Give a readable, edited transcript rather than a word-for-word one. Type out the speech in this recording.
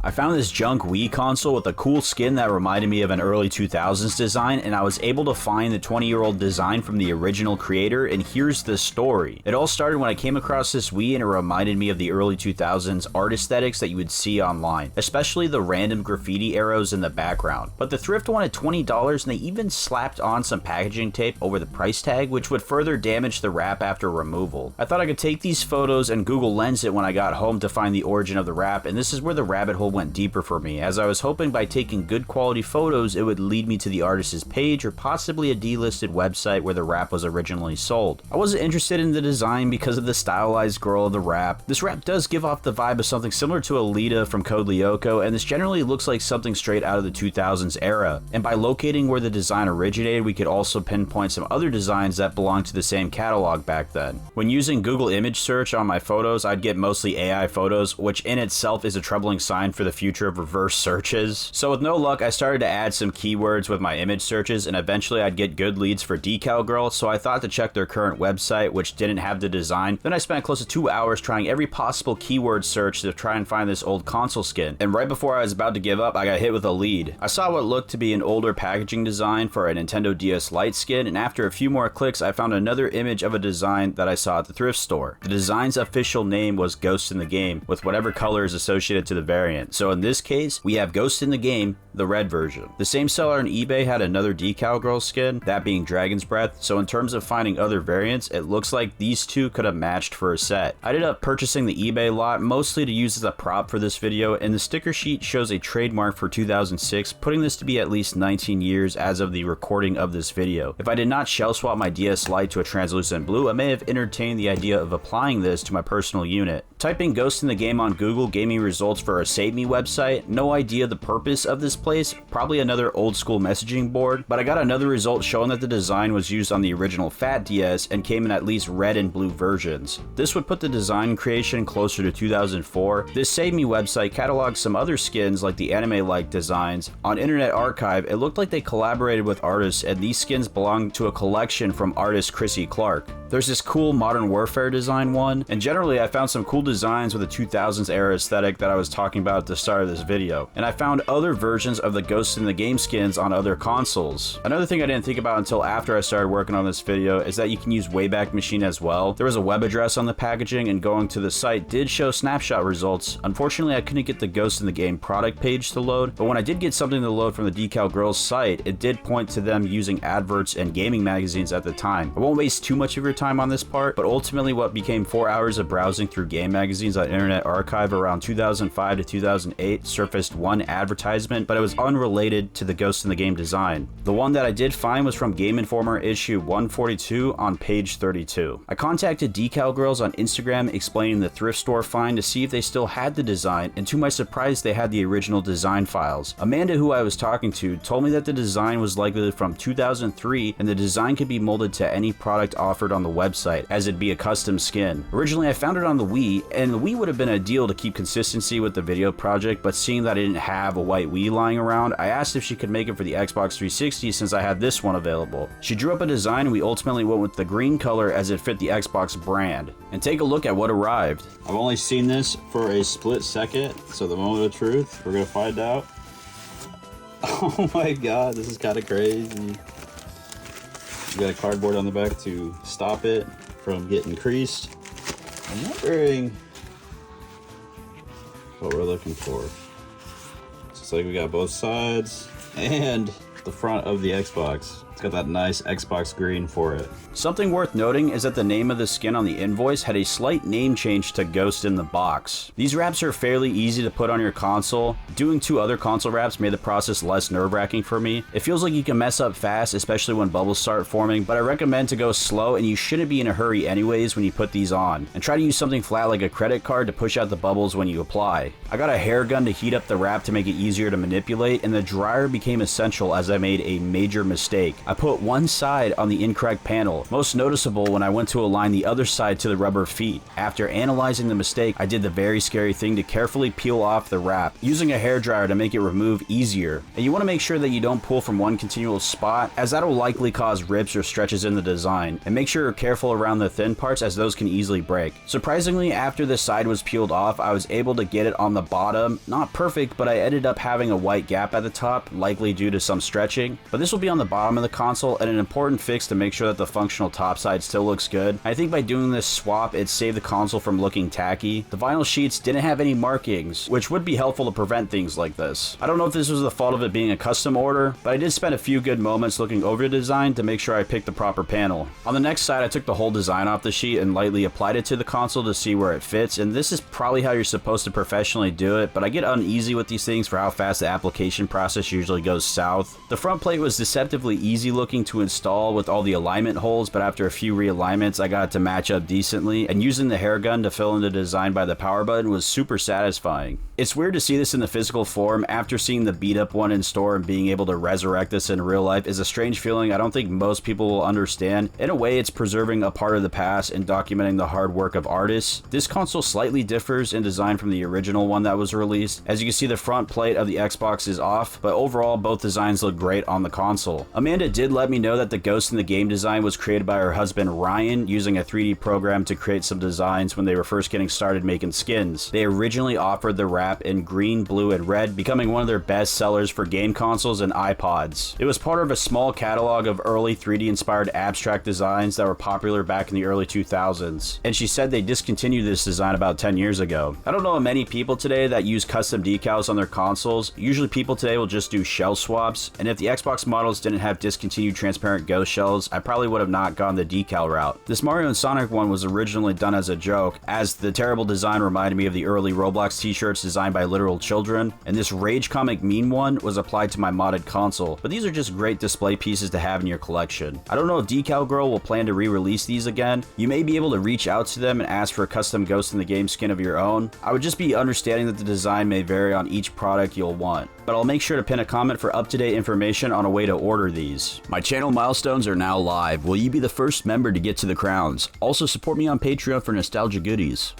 I found this junk Wii console with a cool skin that reminded me of an early 2000s design, and I was able to find the 20-year-old design from the original creator, and here's the story. It all started when I came across this Wii and it reminded me of the early 2000s art aesthetics that you would see online, especially the random graffiti arrows in the background. But the thrift wanted $20 and they even slapped on some packaging tape over the price tag, which would further damage the wrap after removal. I thought I could take these photos and Google Lens it when I got home to find the origin of the wrap, and this is where the rabbit hole went deeper for me, as I was hoping by taking good quality photos it would lead me to the artist's page or possibly a delisted website where the wrap was originally sold. I wasn't interested in the design because of the stylized girl of the wrap. This wrap does give off the vibe of something similar to Alita from Code Lyoko, and this generally looks like something straight out of the 2000s era. And by locating where the design originated, we could also pinpoint some other designs that belonged to the same catalog back then. When using Google image search on my photos, I'd get mostly AI photos, which in itself is a troubling sign for the future of reverse searches. So with no luck, I started to add some keywords with my image searches, and eventually I'd get good leads for Decal Girl, so I thought to check their current website, which didn't have the design. Then I spent close to 2 hours trying every possible keyword search to try and find this old console skin, and right before I was about to give up, I got hit with a lead. I saw what looked to be an older packaging design for a Nintendo DS Lite skin, and after a few more clicks, I found another image of a design that I saw at the thrift store. The design's official name was Ghost in the Game, with whatever color is associated to the variant. So in this case, we have Ghost in the Game, the red version. The same seller on eBay had another Decal Girl skin, that being Dragon's Breath, so in terms of finding other variants, it looks like these two could have matched for a set. I ended up purchasing the eBay lot mostly to use as a prop for this video, and the sticker sheet shows a trademark for 2006, putting this to be at least 19 years as of the recording of this video. If I did not shell swap my DS Lite to a translucent blue, I may have entertained the idea of applying this to my personal unit. Typing Ghost in the Game on Google gave me results for a Save Me website. No idea the purpose of this place, probably another old school messaging board, but I got another result showing that the design was used on the original Fat DS and came in at least red and blue versions. This would put the design creation closer to 2004. This Save Me website catalogs some other skins like the anime-like designs. On Internet Archive, it looked like they collaborated with artists, and these skins belong to a collection from artist Chrissy Clark. There's this cool Modern Warfare design one, and generally I found some cool designs with a 2000s era aesthetic that I was talking about at the start of this video. And I found other versions of the Ghost in the Game skins on other consoles. Another thing I didn't think about until after I started working on this video is that you can use Wayback Machine as well. There was a web address on the packaging, and going to the site did show snapshot results. Unfortunately, I couldn't get the Ghost in the Game product page to load, but when I did get something to load from the Decal Girls site, it did point to them using adverts and gaming magazines at the time. I won't waste too much of your time on this part, but ultimately what became 4 hours of browsing through game magazines on Internet Archive around 2005 to 2008 surfaced one advertisement, but it was unrelated to the Ghost in the Game design. The one that I did find was from Game Informer issue 142 on page 32. I contacted Decal Girls on Instagram explaining the thrift store find to see if they still had the design, and to my surprise they had the original design files. Amanda, who I was talking to, told me that the design was likely from 2003 and the design could be molded to any product offered on the website, as it'd be a custom skin. Originally I found it on the Wii, and the Wii would have been ideal to keep consistency with the video project, but seeing that I didn't have a white Wii lying around, I asked if she could make it for the Xbox 360 since I had this one available. She drew up a design and we ultimately went with the green color as it fit the Xbox brand. And take a look at what arrived. I've only seen this for a split second, so the moment of truth, we're gonna find out. Oh my god, this is kind of crazy. You got a cardboard on the back to stop it from getting creased. I'm wondering what we're looking for. It's like we got both sides and the front of the Xbox. It's got that nice Xbox green for it. Something worth noting is that the name of the skin on the invoice had a slight name change to Ghost in the Box. These wraps are fairly easy to put on your console. Doing 2 other console wraps made the process less nerve-wracking for me. It feels like you can mess up fast, especially when bubbles start forming, but I recommend to go slow, and you shouldn't be in a hurry anyways when you put these on. And try to use something flat like a credit card to push out the bubbles when you apply. I got a hair gun to heat up the wrap to make it easier to manipulate, and the dryer became essential as I made a major mistake. I put one side on the incorrect panel, most noticeable when I went to align the other side to the rubber feet. After analyzing the mistake, I did the very scary thing to carefully peel off the wrap, using a hairdryer to make it remove easier. And you want to make sure that you don't pull from one continual spot, as that will likely cause rips or stretches in the design, and make sure you're careful around the thin parts, as those can easily break. Surprisingly, after the side was peeled off, I was able to get it on the bottom. Not perfect, but I ended up having a white gap at the top, likely due to some stretching. But this will be on the bottom of the console, and an important fix to make sure that the functional top side still looks good. I think by doing this swap, it saved the console from looking tacky. The vinyl sheets didn't have any markings, which would be helpful to prevent things like this. I don't know if this was the fault of it being a custom order, but I did spend a few good moments looking over the design to make sure I picked the proper panel. On the next side, I took the whole design off the sheet and lightly applied it to the console to see where it fits, and this is probably how you're supposed to professionally do it, but I get uneasy with these things for how fast the application process usually goes south. The front plate was deceptively easy looking to install with all the alignment holes, but after a few realignments, I got it to match up decently, and using the hair gun to fill in the design by the power button was super satisfying. It's weird to see this in the physical form. After seeing the beat up one in store and being able to resurrect this in real life is a strange feeling I don't think most people will understand. In a way, it's preserving a part of the past and documenting the hard work of artists. This console slightly differs in design from the original one that was released. As you can see, the front plate of the Xbox is off, but overall both designs look great on the console. Amanda did let me know that the ghost in the game design was created by her husband Ryan using a 3D program to create some designs when they were first getting started making skins. They originally offered the wrap in green, blue, and red, becoming one of their best sellers for game consoles and iPods. It was part of a small catalog of early 3D inspired abstract designs that were popular back in the early 2000s, and she said they discontinued this design about 10 years ago. I don't know many people today that use custom decals on their consoles. Usually people today will just do shell swaps, and if the Xbox models didn't have discontinued transparent ghost shells, I probably would have not gone the decal route. This Mario and Sonic one was originally done as a joke, as the terrible design reminded me of the early Roblox t-shirts designed by literal children, and this Rage Comic meme one was applied to my modded console, but these are just great display pieces to have in your collection. I don't know if Decal Girl will plan to re-release these again. You may be able to reach out to them and ask for a custom Ghost in the Game skin of your own. I would just be understanding that the design may vary on each product you'll want, but I'll make sure to pin a comment for up-to-date information on a way to order these. My channel milestones are now live. Will you be the first member to get to the crowns? Also support me on Patreon for nostalgia goodies.